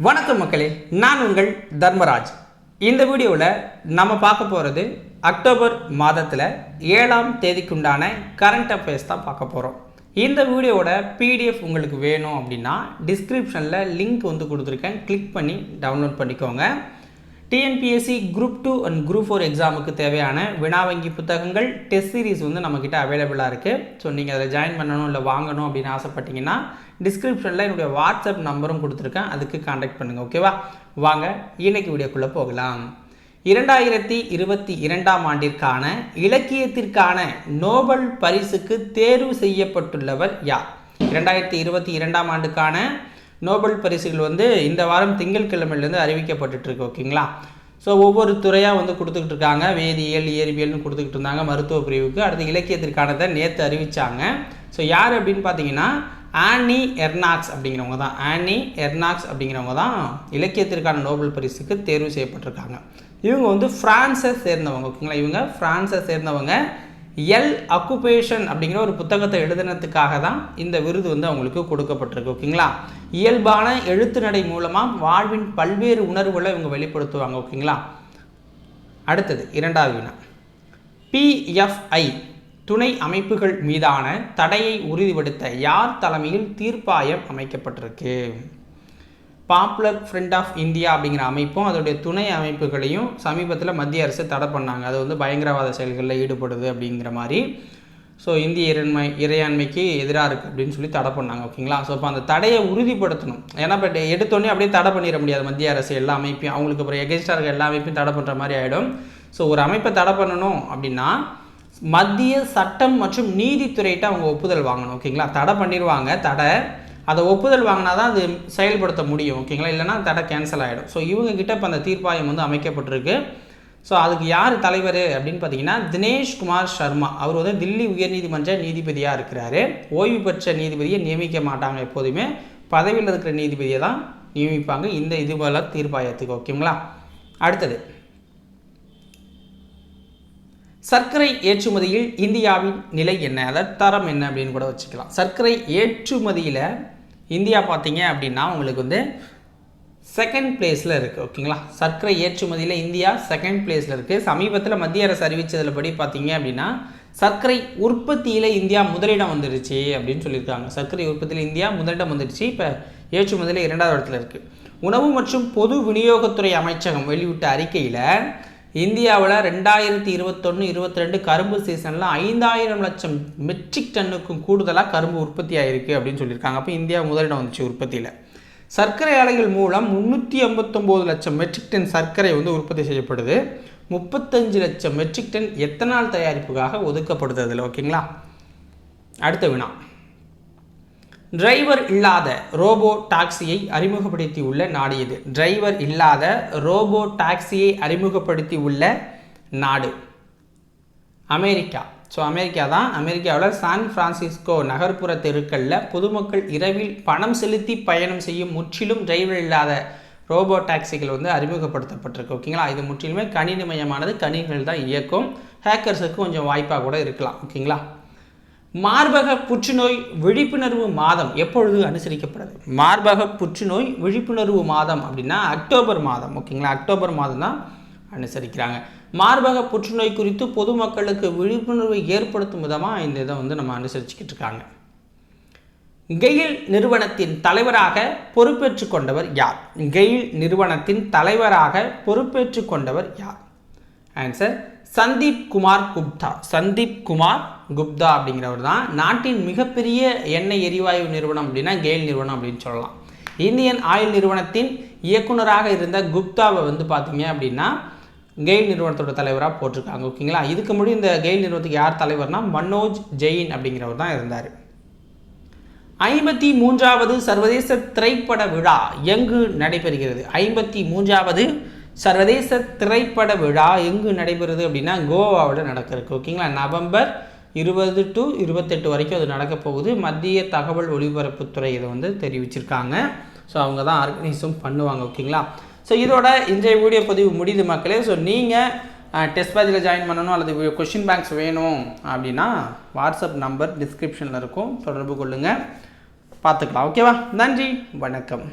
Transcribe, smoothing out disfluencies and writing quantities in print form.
வணக்கம் மக்களே, நான் உங்கள் தர்மராஜ். இந்த வீடியோவில் நம்ம பார்க்க போகிறது அக்டோபர் மாதத்தில் 7ஆம் தேதிக்குண்டான கரண்ட் அஃபேர்ஸ் தான் பார்க்க போகிறோம். இந்த வீடியோவோட பிடிஎஃப் உங்களுக்கு வேணும் அப்படின்னா டிஸ்கிரிப்ஷனில் லிங்க் கொடுத்துருக்கேன், கிளிக் பண்ணி டவுன்லோட் பண்ணிக்கோங்க. டிஎன்பிஎஸ்சி குரூப் 2 அண்ட் குரூப் 4 எக்ஸாமுக்கு தேவையான வினாவங்கி புத்தகங்கள் டெஸ்ட் சீரிஸ் நம்மக்கிட்ட அவைலபிளாக இருக்குது. ஸோ நீங்கள் அதில் ஜாயின் பண்ணணும் இல்லை வாங்கணும் அப்படின்னு ஆசைப்பட்டீங்கன்னா டிஸ்கிரிப்ஷனில் என்னுடைய வாட்ஸ்அப் நம்பரும் கொடுத்துருக்கேன், அதுக்கு காண்டாக்ட் பண்ணுங்கள். ஓகேவா? வாங்க இன்னைக்கு வீடியோக்குள்ளே போகலாம். 2022ஆம் ஆண்டிற்கான இலக்கியத்திற்கான நோபல் பரிசுக்கு தேர்வு செய்யப்பட்டுள்ளவர் யார்? 2022ஆம் ஆண்டுக்கான நோபல் பரிசுகள் இந்த வாரம் திங்கட்கிழமையிலேருந்து அறிவிக்கப்பட்டுருக்கு. ஓகேங்களா? ஸோ ஒவ்வொரு துறையாக கொடுத்துக்கிட்டு இருக்காங்க. வேதியியல், இயற்பியல்னு கொடுத்துக்கிட்டு இருந்தாங்க மருத்துவ பிரிவுக்கு. அடுத்து இலக்கியத்திற்கானதை நேற்று அறிவித்தாங்க. ஸோ யார் அப்படின்னு பார்த்தீங்கன்னா ஆனி எர்னாக்ஸ் அப்படிங்கிறவங்க தான். ஆனி எர்னாக்ஸ் அப்படிங்கிறவங்க தான் இலக்கியத்திற்கான நோபல் பரிசுக்கு தேர்வு செய்யப்பட்டிருக்காங்க. இவங்க ஃப்ரான்ஸை சேர்ந்தவங்க. ஓகேங்களா? இவங்க ஃப்ரான்ஸை சேர்ந்தவங்க. எல் அக்குபேஷன் அப்படிங்கிற ஒரு புத்தகத்தை எழுதினதுக்காக தான் இந்த விருது அவங்களுக்கு கொடுக்கப்பட்டிருக்கு. ஓகேங்களா? இயல்பான எழுத்து நடை மூலமாக வாழ்வின் பல்வேறு உணர்வுகளை இவங்க வெளிப்படுத்துவாங்க. ஓகேங்களா? அடுத்தது இரண்டாவது வினா. PFI துணை அமைப்புகள் மீதான தடையை உறுதிப்படுத்த யார் தலைமையில் தீர்ப்பாயம் அமைக்கப்பட்டிருக்கு? பாப்புலர் ஃப்ரண்ட் ஆஃப் இந்தியா அப்படிங்கிற அமைப்பும் அதோடைய துணை அமைப்புகளையும் சமீபத்தில் மத்திய அரசு தடை பண்ணாங்க. அது பயங்கரவாத செயல்களில் ஈடுபடுது அப்படிங்கிற மாதிரி. ஸோ இந்திய இறையாண்மைக்கு எதிராக இருக்குது அப்படின்னு சொல்லி தடை பண்ணாங்க. ஓகேங்களா? ஸோ இப்போ அந்த தடையை உறுதிப்படுத்தணும். ஏன்னா இப்போ எடுத்தோடனே அப்படியே தடை பண்ணிட முடியாது மத்திய அரசு எல்லா அமைப்பையும். அவங்களுக்கு அப்புறம் எகென்ஸ்டாக இருக்க எல்லா அமைப்பையும் தடை பண்ணுற மாதிரி ஆகிடும். ஸோ ஒரு அமைப்பை தடை பண்ணணும் அப்படின்னா மத்திய சட்டம் மற்றும் நீதித்துறையிட்ட அவங்க ஒப்புதல் வாங்கணும். ஓகேங்களா? தடை பண்ணிடுவாங்க. தடை அதை ஒப்புதல் வாங்கினா தான் அது செயல்படுத்த முடியும். ஓகேங்களா? இல்லைனா தடை கேன்சல் ஆகிடும். ஸோ இவங்ககிட்ட இப்போ அந்த தீர்ப்பாயம் அமைக்கப்பட்டிருக்கு. ஸோ அதுக்கு யார் தலைவர் அப்படின்னு பார்த்தீங்கன்னா தினேஷ் குமார் சர்மா. அவர் தில்லி உயர்நீதிமன்ற நீதிபதியாக இருக்கிறாரு. ஓய்வு பெற்ற நீதிபதியை நியமிக்க மாட்டாங்க. எப்போதுமே பதவியில் இருக்கிற நீதிபதியை தான் நியமிப்பாங்க இந்த இதுபோல தீர்ப்பாயத்துக்கு. ஓகேங்களா? அடுத்தது சர்க்கரை ஏற்றுமதியில் இந்தியாவின் நிலை என்ன, அதாவது தரம் என்ன அப்படின்னு கூட வச்சுக்கலாம். சர்க்கரை ஏற்றுமதியில் இந்தியா பார்த்தீங்க அப்படின்னா உங்களுக்கு செகண்ட் பிளேஸில் இருக்குது. ஓகேங்களா? சர்க்கரை ஏற்றுமதியில் இந்தியா செகண்ட் பிளேஸில் இருக்குது. சமீபத்தில் மத்திய அரசு அறிவித்ததில் படி பார்த்தீங்க அப்படின்னா சர்க்கரை உற்பத்தியில் இந்தியா முதலிடம் வந்துடுச்சு அப்படின்னு சொல்லியிருக்காங்க. சர்க்கரை உற்பத்தியில் இந்தியா முதலிடம் வந்துடுச்சு. இப்போ ஏற்றுமதியில் 2வது இடத்துல இருக்குது. உணவு மற்றும் பொது விநியோகத்துறை அமைச்சகம் வெளியிட்ட அறிக்கையில் இந்தியாவில் 2021-22 கரும்பு சீசனில் 5000 லட்சம் மெட்ரிக் டன்னுக்கும் கூடுதலாக கரும்பு உற்பத்தி ஆகிருக்கு அப்படின்னு சொல்லியிருக்காங்க. அப்போ இந்தியா முதலிடம் வந்துச்சு உற்பத்தியில். சர்க்கரை ஆலைகள் மூலம் 359 லட்சம் மெட்ரிக் டன் சர்க்கரை உற்பத்தி செய்யப்படுது. 35 லட்சம் மெட்ரிக் டன் எத்தனால் தயாரிப்புக்காக ஒதுக்கப்படுது அதில். ஓகேங்களா? அடுத்த வினா. டிரைவர் இல்லாத ரோபோ டாக்ஸியை அறிமுகப்படுத்தி உள்ள நாடு எது? டிரைவர் இல்லாத ரோபோ டாக்ஸியை அறிமுகப்படுத்தி உள்ள நாடு அமெரிக்கா. ஸோ அமெரிக்கா தான். அமெரிக்காவில் சான் பிரான்சிஸ்கோ நகர்ப்புற தெருக்களில் பொதுமக்கள் இரவில் பணம் செலுத்தி பயணம் செய்யும் முற்றிலும் டிரைவர் இல்லாத ரோபோ டாக்ஸிகள் அறிமுகப்படுத்தப்பட்டிருக்கு. ஓகேங்களா? இது முற்றிலுமே கணினிமயமானது. கணினிகள் தான் இயக்கும். ஹேக்கர்ஸுக்கு கொஞ்சம் வாய்ப்பாக கூட இருக்கலாம். ஓகேங்களா? மார்பக புற்றுநோய் விழிப்புணர்வு மாதம் எப்பொழுது அனுசரிக்கப்படுது? மார்பக புற்றுநோய் விழிப்புணர்வு மாதம் அப்படின்னா அக்டோபர் மாதம். ஓகேங்களா? அக்டோபர் மாதம் தான் அனுசரிக்கிறாங்க. மார்பக புற்றுநோய் குறித்து பொதுமக்களுக்கு விழிப்புணர்வை ஏற்படுத்தும் விதமாக இந்த இதை நம்ம அனுசரிச்சுக்கிட்டு இருக்காங்க. கெயில் நிறுவனத்தின் தலைவராக பொறுப்பேற்று கொண்டவர் யார்? கெயில் நிறுவனத்தின் தலைவராக பொறுப்பேற்று கொண்டவர் யார்? ஆன்சர் சந்தீப் குமார் குப்தா. சந்தீப் குமார் குப்தா அப்படிங்கிறவர் தான். நாட்டின் மிகப்பெரிய எண்ணெய் எரிவாயு நிறுவனம் அப்படின்னா கெயில் நிறுவனம் அப்படின்னு சொல்லலாம். இந்தியன் ஆயில் நிறுவனத்தின் இயக்குநராக இருந்த குப்தாவை பார்த்தீங்க அப்படின்னா கெயில் நிறுவனத்தோட தலைவராக போட்டிருக்காங்க. ஓகேங்களா? இதுக்கு முன்னாடி இந்த கெயில் நிறுவனத்துக்கு யார் தலைவர்னா மனோஜ் ஜெயின் அப்படிங்கிறவர் தான் இருந்தார். 53வது சர்வதேச திரைப்பட விழா எங்கு நடைபெறுகிறது? 53வது சர்வதேச திரைப்பட விழா எங்கு நடைபெறுது அப்படின்னா கோவாவில் நடக்கிறதுக்கு. ஓகேங்களா? நவம்பர் 20 to 28 வரைக்கும் அது நடக்க போகுது. மத்திய தகவல் ஒலிபரப்புத்துறை இதை தெரிவிச்சிருக்காங்க. ஸோ அவங்க தான் ஆர்கனைஸும் பண்ணுவாங்க. ஓகேங்களா? ஸோ இதோட இன்றைய வீடியோ பதிவு முடியுது மக்களே. ஸோ நீங்கள் டெஸ்ட் பேட்சில் ஜாயின் பண்ணணும் அல்லது கொஷின் பேங்க்ஸ் வேணும் அப்படின்னா வாட்ஸ்அப் நம்பர் டிஸ்கிரிப்ஷனில் இருக்கும், தொடர்பு கொள்ளுங்கள், பார்த்துக்கலாம். ஓகேவா? நன்றி, வணக்கம்.